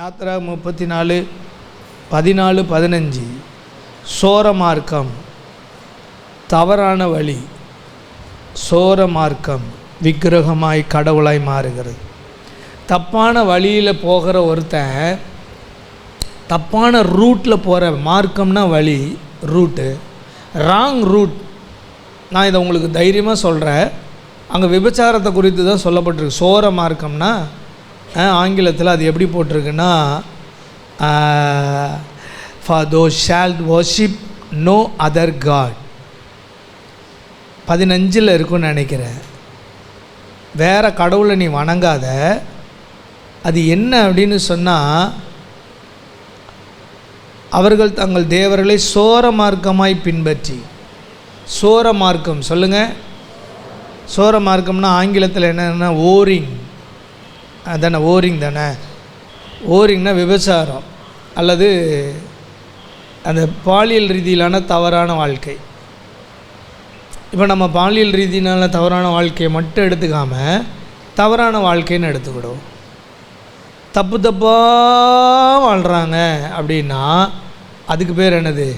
யாத்ரா 34:14-15. சோர மார்க்கம், தவறான வழி. சோர மார்க்கம் விக்கிரகமாய் கடவுளாய் மாறுகிறது. தப்பான வழியில் போகிற ஒருத்தன், தப்பான ரூட்டில் போகிற, மார்க்கம்னா வழி, ரூட்டு, ராங் ரூட். நான் இதை உங்களுக்கு தைரியமாக சொல்கிறேன். அங்கே விபச்சாரத்தை குறித்து தான் சொல்லப்பட்டிருக்கு. சோர மார்க்கம்னா ஆங்கிலத்தில் அது எப்படி போட்டிருக்குன்னா, for those shall worship no other god. 15 இருக்குன்னு நினைக்கிறேன். வேறு கடவுளை நீ வணங்காத. அது என்ன அப்படின்னு சொன்னால், அவர்கள் தங்கள் தேவர்களை சோர மார்க்கமாய் பின்பற்றி. சோர மார்க்கம் சொல்லுங்கள். சோர மார்க்கம்னா ஆங்கிலத்தில் என்னென்னா ஓரிங். அதானே ஓரிங் தானே. ஓரிங்னா விபச்சாரம் அல்லது அந்த பாலியல் ரீதியிலான தவறான வாழ்க்கை. இப்போ நம்ம பாலியல் ரீதியினால தவறான வாழ்க்கையை மட்டும் எடுத்துக்காமல் தவறான வாழ்க்கைன்னு எடுத்துக்கிடுவோம். தப்பு தப்பாக வாழ்கிறாங்க அப்படின்னா அதுக்கு பேர் என்னது?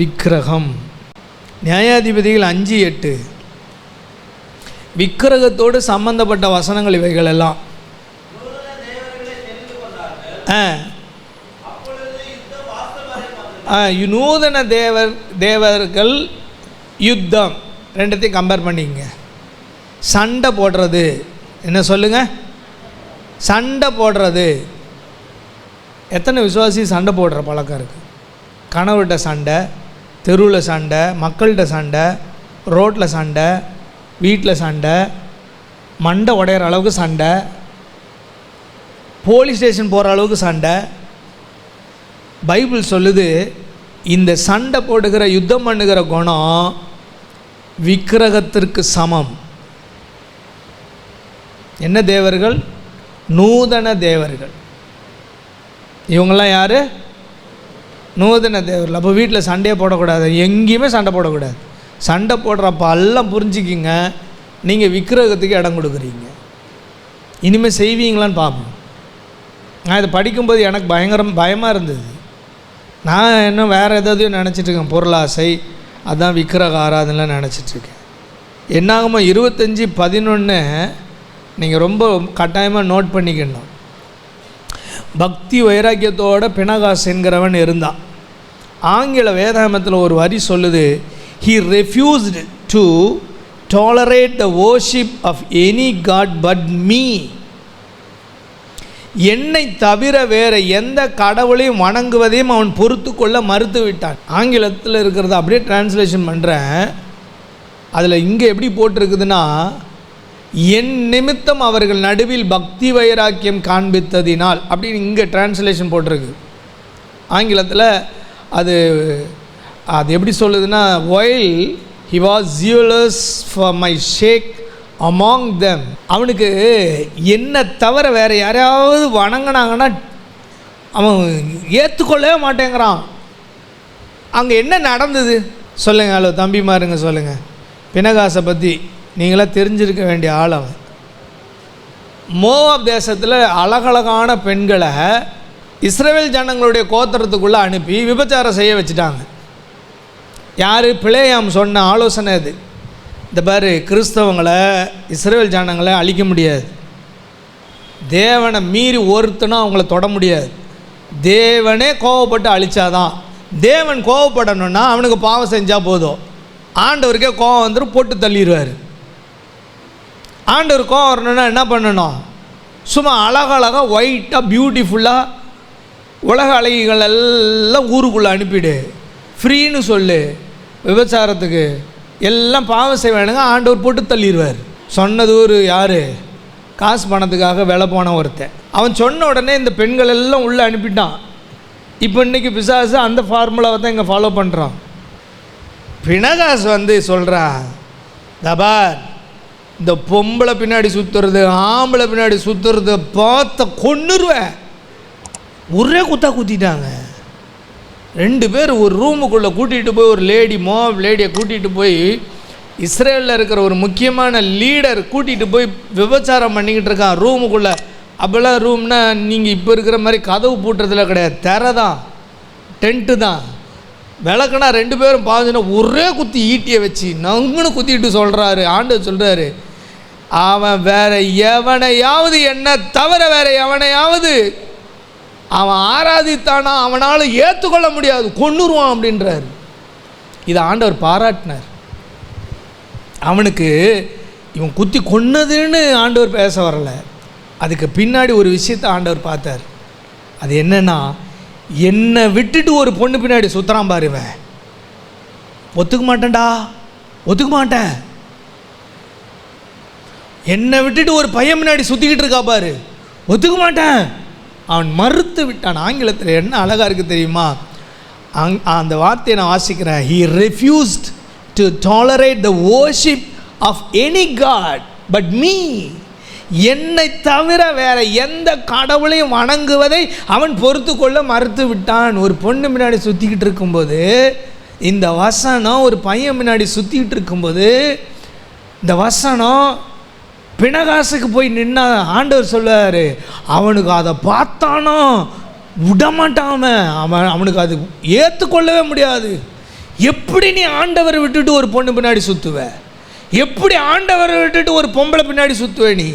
விக்கிரகம். நியாயாதிபதிகள் 5:8. விக்கிரகத்தோடு சம்பந்தப்பட்ட வசனங்கள் இவைகள் எல்லாம். நூதன தேவர்கள் யுத்தம் ரெண்டத்தையும் கம்பேர் பண்ணிக்கங்க. சண்டை போடுறது என்ன சொல்லுங்கள்? சண்டை போடுறது. எத்தனை விசுவாசி சண்டை போடுற பழக்கம் இருக்குது? கணவர்கிட்ட சண்டை, தெருவில் சண்டை, மக்கள்கிட்ட சண்டை, ரோட்டில் சண்டை, வீட்டில் சண்டை, மண்டை உடையிற அளவுக்கு சண்டை, போலீஸ் ஸ்டேஷன் போகிற அளவுக்கு சண்டை. பைபிள் சொல்லுது, இந்த சண்டை போடுகிற யுத்தம் பண்ணுகிற குணம் விக்கிரகத்திற்கு சமம். என்ன தேவர்கள்? நூதன தேவர்கள். இவங்கெல்லாம் யார்? நூதன தேவர்கள். அப்போ வீட்டில் சண்டையே போடக்கூடாது, எங்கேயுமே சண்டை போடக்கூடாது. சண்டை போடுறப்ப எல்லாம் புரிஞ்சுக்கிங்க, நீங்கள் விக்கிரகத்துக்கு இடம் கொடுக்குறீங்க. இனிமேல் செய்வீங்களான்னு பார்ப்போம். நான் இதை படிக்கும்போது எனக்கு பயமாக இருந்தது. நான் இன்னும் வேறு ஏதாவது நினச்சிட்ருக்கேன், பொருளாசை, அதான் விக்கிரக ஆராதனைலாம் நினச்சிட்ருக்கேன். என்னாகுமோ 25:11 நீங்கள் ரொம்ப கட்டாயமாக நோட் பண்ணிக்கணும். பக்தி வைராக்கியத்தோட பினகாஸ் என்கிறவன் இருந்தான். ஆங்கில வேதாகமத்தில் ஒரு வரி சொல்லுது, he refused to tolerate the worship of any god but me. என்னை தவிர வேறு எந்த கடவுளையும் வணங்குவதையும் அவன் பொறுத்து கொள்ள மறுத்து விட்டான். ஆங்கிலத்தில் இருக்கிறத அப்படியே டிரான்ஸ்லேஷன் பண்ணுறேன். அதில் இங்கே எப்படி போட்டிருக்குதுன்னா, என் நிமித்தம் அவர்கள் நடுவில் பக்தி வைராக்கியம் காண்பித்ததினால் அப்படின்னு இங்கே டிரான்ஸ்லேஷன் போட்டிருக்கு. ஆங்கிலத்தில் அது எப்படி சொல்லுதுன்னா, while he was zealous for my sake among them. அவனுக்கு என்ன தவிர வேறு யாரையாவது வணங்கினாங்கன்னா அவன் ஏற்றுக்கொள்ளவே மாட்டேங்கிறான். அங்கே என்ன நடந்தது சொல்லுங்கள்? ஹலோ தம்பிமாருங்க சொல்லுங்கள். பினகாசை பற்றி நீங்களாம் தெரிஞ்சிருக்க வேண்டிய ஆள் அவன். மோவாப் தேசத்தில் அழகழகான பெண்களை இஸ்ரவேல் ஜனங்களுடைய கோத்திரத்துக்குள்ளே அனுப்பி விபச்சாரம் செய்ய வச்சுட்டாங்க. யார்? பிளேயாம் சொன்ன ஆலோசனை அது. இந்த பாரு, கிறிஸ்தவங்களை, இஸ்ரவேல் ஜனங்களை அழிக்க முடியாது. தேவனை மீறி ஒருத்தனும் அவங்கள தொட முடியாது. தேவனே கோவப்பட்டு அழிச்சாதான். தேவன் கோவப்படணுன்னா அவனுக்கு பாவம் செஞ்சால் போதும், ஆண்டவருக்கே கோவம் வந்துடும், போட்டு தள்ளிடுவார். ஆண்டவர் கோவம் வரணுன்னா என்ன பண்ணணும்? சும்மா அழகழகாக ஒயிட்டாக பியூட்டிஃபுல்லாக உலக அழகிகள் எல்லாம் ஊருக்குள்ளே அனுப்பிடு, ஃப்ரீன்னு சொல்லு. விபச்சாரத்துக்கு எல்லாம் பாவம் செய்ய வேணுங்க, ஆண்டவர் போட்டு தள்ளிடுவார். சொன்னது ஒரு யார்? காசு பணத்துக்காக விலை போன ஒருத்தன். அவன் சொன்ன உடனே இந்த பெண்கள் எல்லாம் உள்ளே அனுப்பிட்டான். இப்போ இன்றைக்கி பிசாசு அந்த ஃபார்முலாவை தான் இங்கே ஃபாலோ பண்ணுறான். பினகாஸ் சொல்கிறான், தபார், இந்த பொம்பளை பின்னாடி சுற்றுறது, ஆம்பளை பின்னாடி சுற்றுறது பார்த்த கொன்னுருவேன். ஒரே குத்தா குத்திட்டாங்க. 2 பேர் ஒரு ரூமுக்குள்ளே கூட்டிகிட்டு போய், ஒரு மோவாப் லேடியை கூட்டிகிட்டு போய், இஸ்ரேலில் இருக்கிற ஒரு முக்கியமான லீடர் கூட்டிகிட்டு போய் விபச்சாரம் பண்ணிக்கிட்டு இருக்கான் ரூமுக்குள்ளே. அப்போல்லாம் ரூம்னா நீங்கள் இப்போ இருக்கிற மாதிரி கதவு பூட்டுறதுல கிடையாது, திரை தான், டென்ட்டு தான். விளக்குனா 2 பேரும் பாஞ்சுன்னா ஒரே குத்தி ஈட்டியை வச்சு நங்குன்னு குத்திட்டு சொல்கிறாரு, ஆண்டவர் சொல்கிறாரு, அவன் வேற எவனையாவது என்ன தவிர வேற எவனையாவது அவன் ஆராதித்தானா அவனால் ஏற்றுக்கொள்ள முடியாது, கொன்னுருவான் அப்படின்றார். இதை ஆண்டவர் பாராட்டினார். அவனுக்கு இவன் குத்தி கொன்னதுன்னு ஆண்டவர் பேச வரலை, அதுக்கு பின்னாடி ஒரு விஷயத்தை ஆண்டவர் பார்த்தார். அது என்னன்னா, என்னை விட்டுட்டு ஒரு பொண்ணு பின்னாடி சுற்றுறான் பாருவேன், ஒத்துக்க மாட்டேன்டா, ஒத்துக்க மாட்டேன். என்னை விட்டுட்டு ஒரு பையன் பின்னாடி சுற்றிக்கிட்டு இருக்கா பாரு, ஒத்துக்க மாட்டேன். அவன் மறுத்து விட்டான். ஆங்கிலத்தில் என்ன அழகாக இருக்குது தெரியுமா? அந்த வார்த்தையை நான் வாசிக்கிறேன். He refused to tolerate the worship of any god but me. என்னை தவிர வேற எந்த கடவுளையும் வணங்குவதை அவன் பொறுத்து கொள்ள மறுத்து விட்டான். ஒரு பொண்ணு முன்னாடி சுற்றிக்கிட்டு இருக்கும்போது இந்த வசனம், ஒரு பையன் முன்னாடி சுற்றிக்கிட்டு இருக்கும்போது இந்த வசனம் பிணகாசுக்கு போய் நின்னா ஆண்டவர் சொல்லுவார், அவனுக்கு அதை பார்த்தானோ விடமாட்டாம, அவனுக்கு அது ஏற்றுக்கொள்ளவே முடியாது. எப்படி நீ ஆண்டவரை விட்டுட்டு ஒரு பொண்ணு பின்னாடி சுற்றுவ? எப்படி ஆண்டவரை விட்டுட்டு ஒரு பொம்பளை பின்னாடி சுற்றுவ? நீ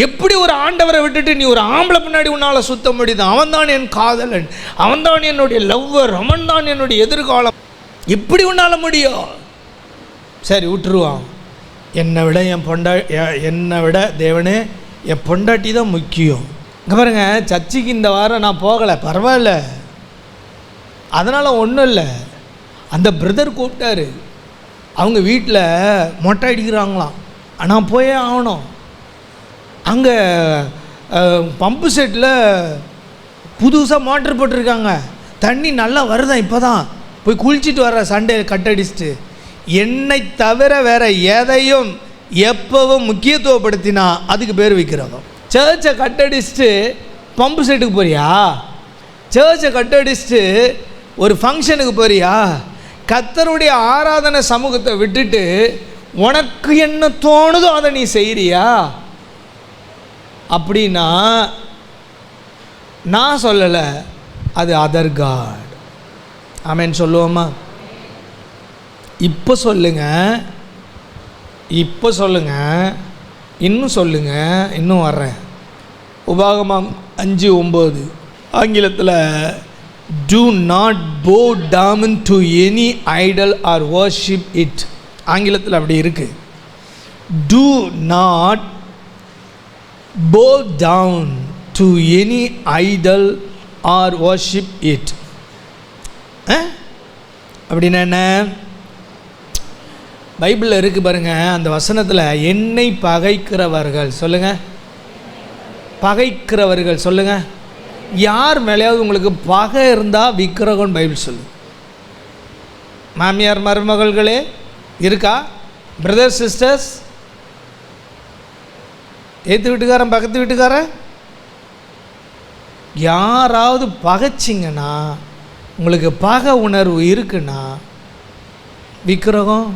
எப்படி ஒரு ஆண்டவரை விட்டுட்டு நீ ஒரு ஆம்பளை பின்னாடி உன்னால் சுற்ற முடியுது? அவன் தான் என் காதலன், அவன் தான் என்னுடைய லவ்வர், அவன் தான் என்னுடைய எதிர்காலம், எப்படி உன்னால் முடியும்? சரி விட்டுருவான். என்னை விட தேவனே என் பொண்டாட்டி தான் முக்கியம். இங்கே பாருங்க, சர்ச்சுக்கு இந்த வாரம் நான் போகலை, பரவாயில்ல, அதனால் ஒன்றும் இல்லை. அந்த பிரதர் கூப்பிட்டாரு, அவங்க வீட்டில் மொட்டை அடிக்கிறாங்களாம், ஆனால் போயே ஆகணும். அங்கே பம்பு செட்டில் புதுசாக மோட்டர் போட்டிருக்காங்க, தண்ணி நல்லா வருதான், இப்போ தான் போய் குளிச்சுட்டு வர்ற சண்டே கட் அடிச்சுட்டு. என்னை தவிர வேற எதையும் எப்பவும் முக்கியத்துவப்படுத்தினா அதுக்கு பேர் விற்கிறோம். சர்ச்சை கட்டடிச்சுட்டு பம்பு செட்டுக்கு போறியா? சர்ச்சை கட்டடிச்சுட்டு ஒரு ஃபங்க்ஷனுக்கு போறியா? கர்த்தருடைய ஆராதனை சமூகத்தை விட்டுட்டு உனக்கு என்ன தோணுதோ அதை நீ செய்கிறியா? அப்படின்னா நான் சொல்லலை, அது அதர் காட். ஆமென் சொல்லுவோமா? இப்போ சொல்லுங்க, இன்னும் சொல்லுங்க, இன்னும் வர்றேன். உபாகமம் 5:9 ஆங்கிலத்தில், do not bow down to any idol or worship it. ஆங்கிலத்தில் அப்படி இருக்கு. do not bow down to any idol or worship it. அப்படின்னா என்ன? பைபிளில் இருக்குது பாருங்கள், அந்த வசனத்தில் என்னை பகைக்கிறவர்கள், சொல்லுங்கள், பகைக்கிறவர்கள் சொல்லுங்கள். யார் மேலேயாவது உங்களுக்கு பகை இருந்தால் விக்கிரகம்னு பைபிள் சொல்லு. மாமியார் மருமகள்களே இருக்கா? பிரதர்ஸ் சிஸ்டர்ஸ், ஏற்று வீட்டுக்காரன் பக்கத்து வீட்டுக்காரன் யாராவது பகைச்சிங்கன்னா, உங்களுக்கு பகை உணர்வு இருக்குன்னா விக்கிரகம்.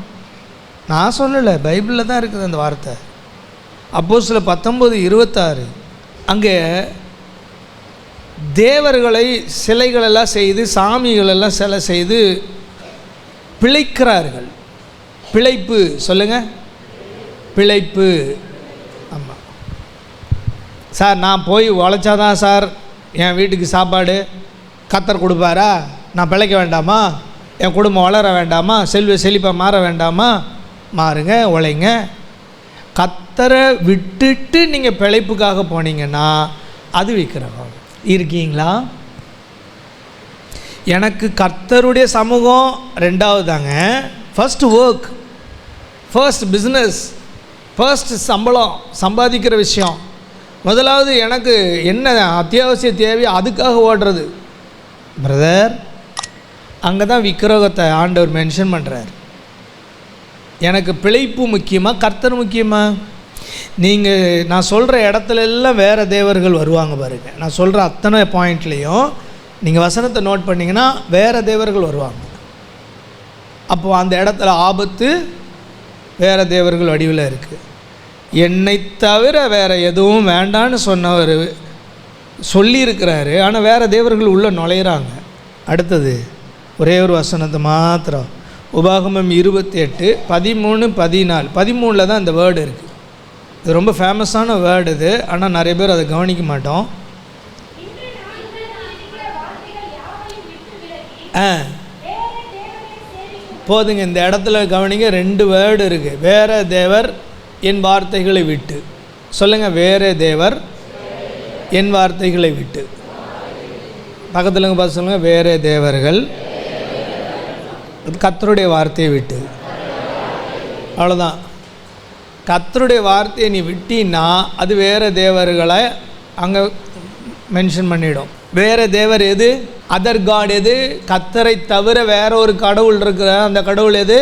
நான் சொல்லலை, பைபிளில் தான் இருக்குது அந்த வார்த்தை. அப்போஸ்தலர் 19:26 அங்கே தேவர்களை சிலைகளெல்லாம் செய்து, சாமிகளெல்லாம் சிலை செய்து பிழைக்கிறார்கள். பிழைப்பு சொல்லுங்கள், பிழைப்பு. ஆமாம் சார், நான் போய் உழைச்சாதான் சார் என் வீட்டுக்கு சாப்பாடு கர்த்தர் கொடுப்பாரா? நான் பிழைக்க வேண்டாமா? என் குடும்பம் வளர வேண்டாமா? செழிப்பாக மாற வேண்டாமா? மாறுங்க, உழைங்க. கர்த்தரை விட்டுட்டு நீங்கள் பிழைப்புக்காக போனீங்கன்னா அது விக்கிரகம். இருக்கீங்களா? எனக்கு கர்த்தருடைய சமூகம் 2வது தாங்க. First work, first business, first சம்பளம், சம்பாதிக்கிற விஷயம். முதலாவது எனக்கு என்ன அத்தியாவசிய தேவையோ அதுக்காக ஓடுறது. பிரதர், அங்கே தான் விக்கிரகத்தை ஆண்டவர் மென்ஷன் பண்ணுறார். எனக்கு பிழைப்பு முக்கியமாக, கர்த்தர் முக்கியமா? நீங்கள் நான் சொல்கிற இடத்துல எல்லாம் வேறு தேவர்கள் வருவாங்க பாருங்க. நான் சொல்கிற அத்தனை பாயிண்ட்லேயும் நீங்கள் வசனத்தை நோட் பண்ணிங்கன்னா வேறு தேவர்கள் வருவாங்க. அப்போது அந்த இடத்துல ஆபத்து வேறு தேவர்கள் வடிவில் இருக்குது. என்னை தவிர வேறு எதுவும் வேண்டான்னு சொன்னவர் சொல்லியிருக்கிறாரு. ஆனால் வேறு தேவர்கள் உள்ளே நுழையிறாங்க. அடுத்தது ஒரே ஒரு வசனத்தை மாத்திரம், உபாகமம் 28 13 14. 13 தான் இந்த வேர்டு இருக்குது. இது ரொம்ப ஃபேமஸான வேர்டு இது, ஆனால் நிறைய பேர் அதை கவனிக்க மாட்டோம். போதுங்க, இந்த இடத்துல கவனிங்க, 2 வேர்டு இருக்குது. வேற தேவர் என் வார்த்தைகளை விட்டு. சொல்லுங்கள், வேற தேவர் என் வார்த்தைகளை விட்டு. பக்கத்தில் பார்த்து சொல்லுங்கள், வேற தேவர்கள் கர்த்தருடைய வார்த்தையை விட்டு. அவ்வளோதான். கர்த்தருடைய வார்த்தையை நீ விட்டின்னா அது வேறு தேவர்களை அங்கே மென்ஷன் பண்ணிடும். வேறு தேவர் எது? அதர் காட் எது? கர்த்தரை தவிர வேற ஒரு கடவுள் இருக்கிற அந்த கடவுள் எது?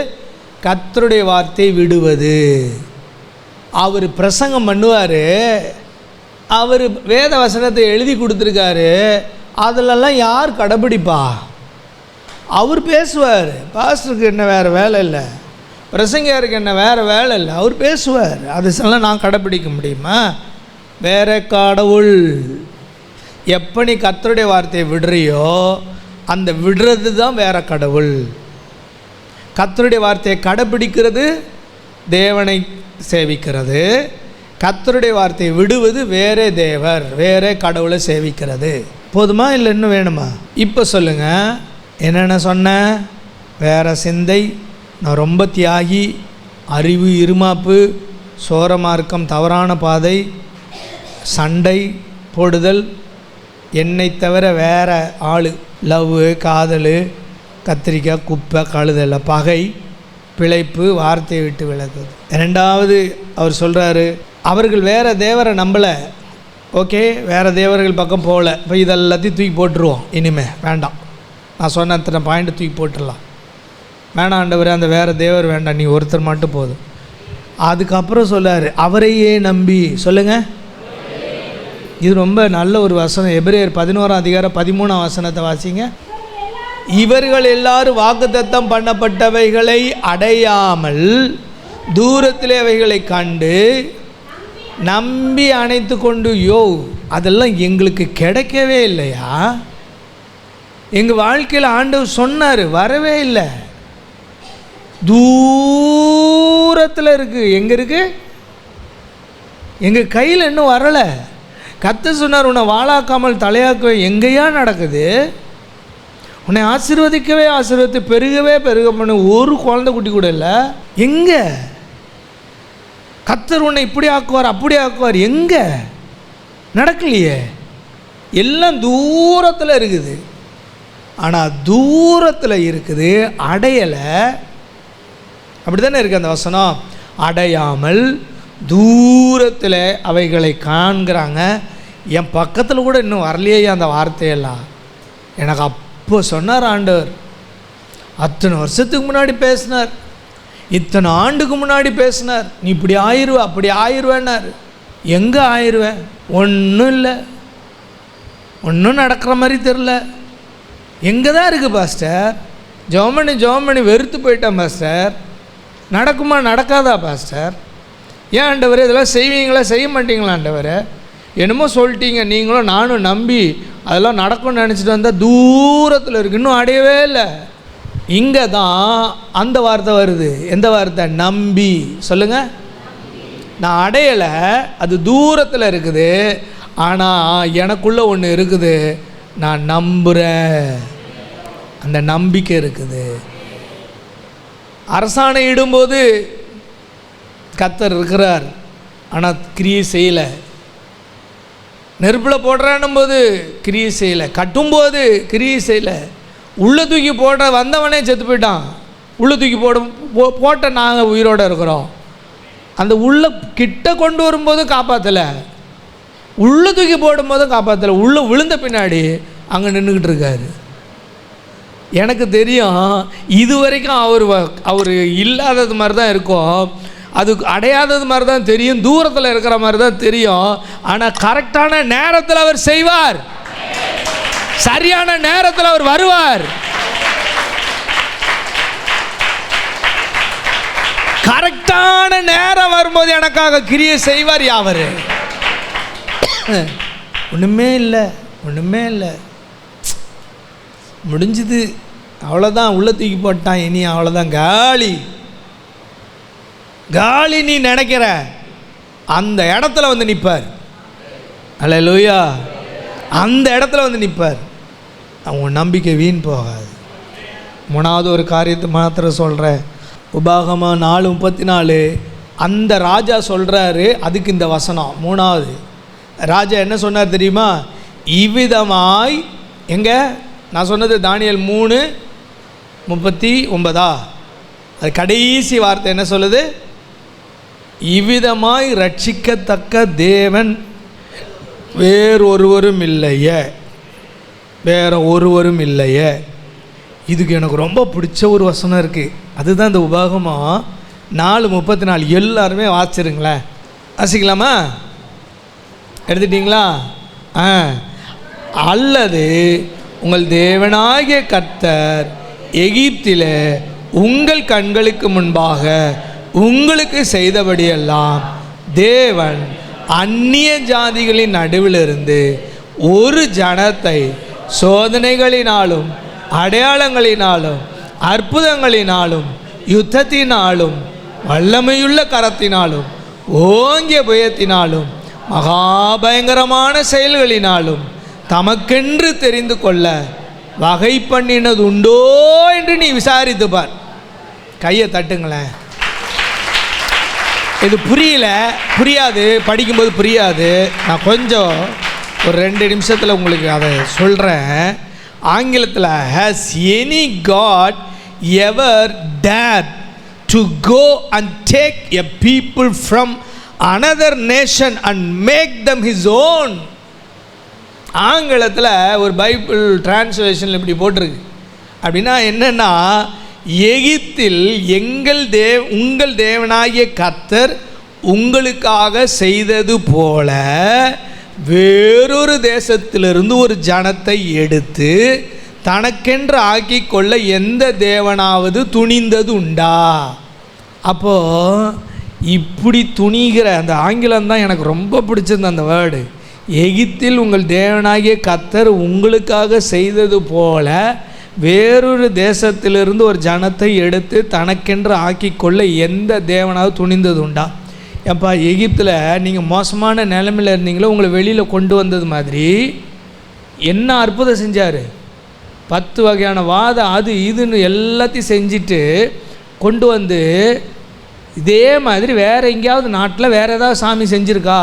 கர்த்தருடைய வார்த்தையை விடுவது. அவர் பிரசங்கம் பண்ணுவார், அவர் வேத வசனத்தை எழுதி கொடுத்துருக்காரு, அதிலெல்லாம் யார் கடைப்பிடிப்பா? அவர் பேசுவார். பாஸ்டருக்கு என்ன வேறு வேலை இல்லை, பிரசங்கியாருக்கு என்ன வேறு வேலை இல்லை, அவர் பேசுவார். அதெல்லாம் நான் கடைப்பிடிக்க முடியுமா? வேற கடவுள். எப்போ நீ கர்த்தருடைய வார்த்தையை விடுறியோ அந்த விடுறது தான் வேற கடவுள். கர்த்தருடைய வார்த்தையை கடைப்பிடிக்கிறது தேவனை சேவிக்கிறது, கர்த்தருடைய வார்த்தையை விடுவது வேறே தேவர் வேறே கடவுளை சேவிக்கிறது. போதுமா இல்லை இன்னும் வேணுமா? இப்போ சொல்லுங்கள், என்னென்ன சொன்னேன்? வேறு சிந்தை, நான் ரொம்ப தியாகி, அறிவு இருமாப்பு, சோர மார்க்கம், தவறான பாதை, சண்டை போடுதல், என்னை தவிர வேறு ஆள், லவ், காதல், கத்திரிக்காய், குப்பை, கழுதல், பகை, பிழைப்பு, வார்த்தையை விட்டு விலகுது. 2வது அவர் சொல்கிறாரு, அவர்கள் வேறு தேவரை நம்பலை. ஓகே, வேறு தேவர்கள் பக்கம் போகல. இப்போ இதெல்லாத்தையும் தூக்கி போட்டுருவோம். இனிமேல் வேண்டாம், நான் சொன்ன அத்தனை பாயிண்ட்டு தூக்கி போட்டுடலாம். வேணாம் ஆண்டவரே, அந்த வேறு தேவர் வேண்டாம், நீ ஒருத்தர் மட்டும் போதும். அதுக்கப்புறம் சொல்லார், அவரையே நம்பி. சொல்லுங்கள், இது ரொம்ப நல்ல ஒரு வசனம். எபிரேயர் 11:13 வாசிங்க. இவர்கள் எல்லாரும் வாக்குத்தத்தம் பண்ணப்பட்டவைகளை அடையாமல் தூரத்திலே அவைகளை கண்டு நம்பி அணைத்து கொண்டு, யோ அதெல்லாம் எங்களுக்கு கிடைக்கவே இல்லையா? எங்கள் வாழ்க்கையில் ஆண்டவர் சொன்னார், வரவே இல்லை, தூரத்தில் இருக்குது. எங்கே இருக்குது? எங்கள் கையில் இன்னும் வரலை. கர்த்தர் சொன்னார், உன்னை வாழாக்காமல் தலையாக்கவே. எங்கேயா நடக்குது? உன்னை ஆசீர்வதிக்கவே ஆசீர்வதித்து பெருகவே பெருக பண்ண ஒரு குழந்தை குட்டி கூட இல்லை. எங்கே? கர்த்தர் உன்னை இப்படி ஆக்குவார் அப்படி ஆக்குவார், எங்கே? நடக்கலையே. எல்லாம் தூரத்தில் இருக்குது. ஆனால் தூரத்தில் இருக்குது, அடையலை. அப்படி தானே இருக்குது அந்த வசனம். அடையாமல் தூரத்தில் அவைகளை காண்கிறாங்க. என் பக்கத்தில் கூட இன்னும் வரலையே அந்த வார்த்தையெல்லாம். எனக்கு அப்போ சொன்னார் ஆண்டவர், அத்தனை வருஷத்துக்கு முன்னாடி பேசினார், இத்தனை ஆண்டுக்கு முன்னாடி பேசினார், நீ இப்படி ஆயிடுவ அப்படி ஆயிடுவேன்னார். எங்கே ஆயிடுவேன்? ஒன்றும் இல்லை, ஒன்றும் நடக்கிற மாதிரி தெரில. எங்கே தான் இருக்குது பாஸ்டர்? ஜெபமணி வெறுத்து போயிட்டேன் பாஸ்டர். நடக்குமா நடக்காதா பாஸ்டர்? ஏன் ஆண்டவரே இதெல்லாம் செய்வீங்களா செய்ய மாட்டீங்களா ஆண்டவரே? என்னமோ சொல்லிட்டீங்க, நீங்களும் நானும் நம்பி அதெல்லாம் நடக்கும்னு நினச்சிட்டு வந்தால் தூரத்தில் இருக்குது, இன்னும் அடையவே இல்லை. இங்கே தான் அந்த வார்த்தை வருது. எந்த வார்த்தை? நம்பி. சொல்லுங்கள், நான் அடையலை, அது தூரத்தில் இருக்குது, ஆனால் எனக்குள்ளே ஒன்று இருக்குது, நான் நம்புகிறேன், அந்த நம்பிக்கை இருக்குது. அரசாணை இடும்போது கர்த்தர் இருக்கிறார், ஆனால் கிரியை செய்யலை. நெருப்பில் போடுறான்னும் போது கிரியை செய்யலை, கட்டும்போது கிரியை செய்யலை. உள்ளே தூக்கி போட வந்தவனே செத்து போயிட்டான். உள்ளே தூக்கி போட்ட நாங்கள் உயிரோடு இருக்கிறோம். அந்த உள்ளே கிட்ட கொண்டு வரும்போதும் காப்பாற்றலை, உள்ளே தூக்கி போடும்போதும் காப்பாற்றலை. உள்ளே விழுந்த பின்னாடி அங்கே நின்றுக்கிட்டு இருக்காரு. எனக்கு தெரியும், இது வரைக்கும் அவர் இல்லாதது மாதிரி தான் இருக்கும், அது அடையாதது மாதிரி தான் தெரியும், தூரத்தில் இருக்கிற மாதிரி தான் தெரியும். ஆனால் கரெக்டான நேரத்தில் அவர் செய்வார், சரியான நேரத்தில் அவர் வருவார். கரெக்டான நேரம் வரும்போது எனக்காக கிரியை செய்வார். யாவர்? ஒன்றுமே இல்லை, ஒன்றுமே இல்லை, முடிஞ்சுது, அவ்வளோதான், உள்ள தூக்கி போட்டான், இனி அவ்வளோதான், காலி காலி. நீ நினைக்கிற அந்த இடத்துல வந்து நிற்பார். அல்லேலூயா. அந்த இடத்துல வந்து நிற்பார். அவங்க நம்பிக்கை வீண் போகாது. மூணாவது ஒரு காரியத்தை மாத்திரம் சொல்கிறேன். உபாகமம் 4:34 அந்த ராஜா சொல்கிறாரு. அதுக்கு இந்த வசனம் மூணாவது ராஜா என்ன சொன்னார் தெரியுமா? இவ்விதமாய், எங்கே நான் சொன்னது தானியேல் 3:39 அது கடைசி வார்த்தை என்ன சொல்லுது? இவ்விதமாய் ரட்சிக்கத்தக்க தேவன் வேறொருவரும் இல்லையே, வேற ஒருவரும் இல்லையே. இதுக்கு எனக்கு ரொம்ப பிடிச்ச ஒரு வசனம் இருக்குது. அதுதான் இந்த உபாகமம் 4:34. எல்லாருமே வாசிச்சிருங்களேன். வாசிக்கலாமா? எடுத்துட்டிங்களா? அல்லது உங்கள் தேவனாகிய கர்த்தர் எகிப்திலே உங்கள் கண்களுக்கு முன்பாக உங்களுக்கு செய்தபடியெல்லாம் தேவன் அந்நிய ஜாதிகளின் நடுவிலிருந்து ஒரு ஜனத்தை சோதனைகளினாலும் அடையாளங்களினாலும் அற்புதங்களினாலும் யுத்தத்தினாலும் வல்லமையுள்ள கரத்தினாலும் ஓங்கிய புயத்தினாலும் மகாபயங்கரமான செயல்களினாலும் தமக்கென்று தெரிந்து கொள்ள வகை பண்ணினது உண்டோ என்று நீ விசாரித்து பார். கையை தட்டுங்களேன். இது புரியாது, படிக்கும்போது புரியாது. நான் கொஞ்சம் ஒரு 2 நிமிஷத்தில் உங்களுக்கு அதை சொல்கிறேன். ஆங்கிலத்தில் has any God ever dared to go and take a people from another nation and make them his own? ஆங்கிலத்தில் ஒரு பைபிள் டிரான்ஸ்லேஷனில் இப்படி போட்டிருக்கு. அப்படின்னா என்னென்னா, எகிப்தில் உங்கள் தேவனாகிய கர்த்தர் உங்களுக்காக செய்தது போல வேறொரு தேசத்திலிருந்து ஒரு ஜனத்தை எடுத்து தனக்கென்று ஆக்கி கொள்ள எந்த தேவனாவது துணிந்தது உண்டா? அப்போது இப்படி துணிகிற அந்த ஆங்கிலம்தான் எனக்கு ரொம்ப பிடிச்சிருந்த அந்த வேர்டு. எகிப்தில் உங்கள் தேவனாகிய கர்த்தர் உங்களுக்காக செய்தது போல வேறொரு தேசத்திலிருந்து ஒரு ஜனத்தை எடுத்து தனக்கென்று ஆக்கி கொள்ள எந்த தேவனாவது துணிந்தது உண்டா? ஏப்பா, எகிப்தில் நீங்கள் மோசமான நிலைமையில் இருந்தீங்களோ, உங்களை வெளியில் கொண்டு வந்தது மாதிரி என்ன அற்புதம் செஞ்சார்? 10 வகையான வாதம் அது இதுன்னு எல்லாத்தையும் செஞ்சுட்டு கொண்டு வந்து, இதே மாதிரி வேறு எங்கேயாவது நாட்டில் வேறு ஏதாவது சாமி செஞ்சுருக்கா?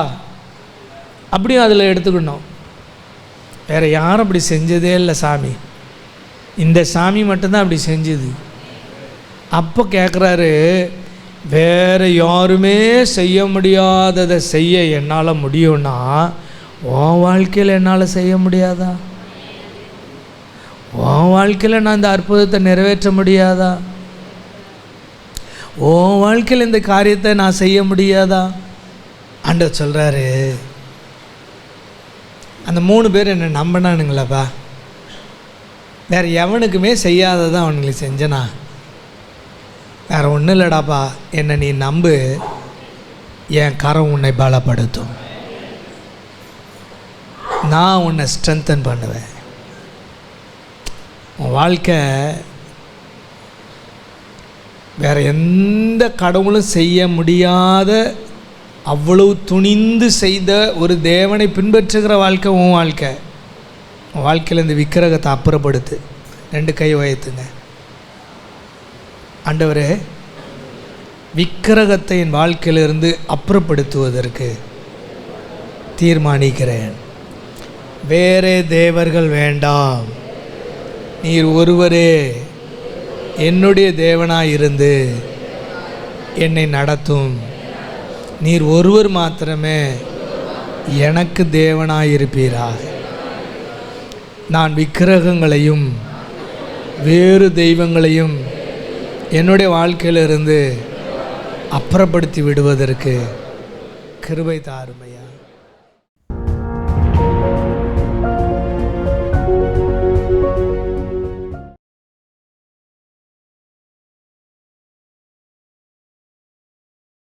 அப்படியும் அதில் எடுத்துக்கணும். வேறு யாரும் அப்படி செஞ்சதே இல்லை சாமி, இந்த சாமி மட்டும்தான் அப்படி செஞ்சுது. அப்போ கேட்குறாரு, வேறு யாருமே செய்ய முடியாததை செய்ய என்னால் முடியும்னா உன் வாழ்க்கையில் என்னால் செய்ய முடியாதா? உன் வாழ்க்கையில் நான் இந்த அற்புதத்தை நிறைவேற்ற முடியாதா? உன் வாழ்க்கையில் இந்த காரியத்தை நான் செய்ய முடியாதா? ஆண்டவர் சொல்கிறாரு, அந்த 3 பேர் என்னை நம்பினானுங்களாப்பா, வேறு எவனுக்குமே செய்யாததான் அவனுங்களுக்கு செஞ்சனா. வேறு ஒன்றும் இல்லைடாப்பா, என்னை நீ நம்பு, என் கரம் உன்னை பலப்படுத்தும், நான் உன்னை ஸ்ட்ரென்தன் பண்ணுவேன். உன் வாழ்க்கை வேறு எந்த கடவுளும் செய்ய முடியாத அவ்வளவு துணிந்து செய்த ஒரு தேவனை பின்பற்றுகிற வாழ்க்கை உன் வாழ்க்கை. உன் வாழ்க்கையில் இந்த விக்கிரகத்தை அப்புறப்படுத்து. 2 கை உயர்த்துங்க. ஆண்டவரே, விக்கிரகத்தை என் வாழ்க்கையிலிருந்து அப்புறப்படுத்துவதற்கு தீர்மானிக்கிறேன். வேறே தேவர்கள் வேண்டாம், நீர் ஒருவரே என்னுடைய தேவனாயிருந்து என்னை நடத்தும். நீர் ஒருவர் மாத்திரமே எனக்கு தேவனாயிருப்பீராக. நான் விக்கிரகங்களையும் வேறு தெய்வங்களையும் என்னுடைய வாழ்க்கையிலிருந்து அப்புறப்படுத்தி விடுவதற்கு கிருபை தாருமே.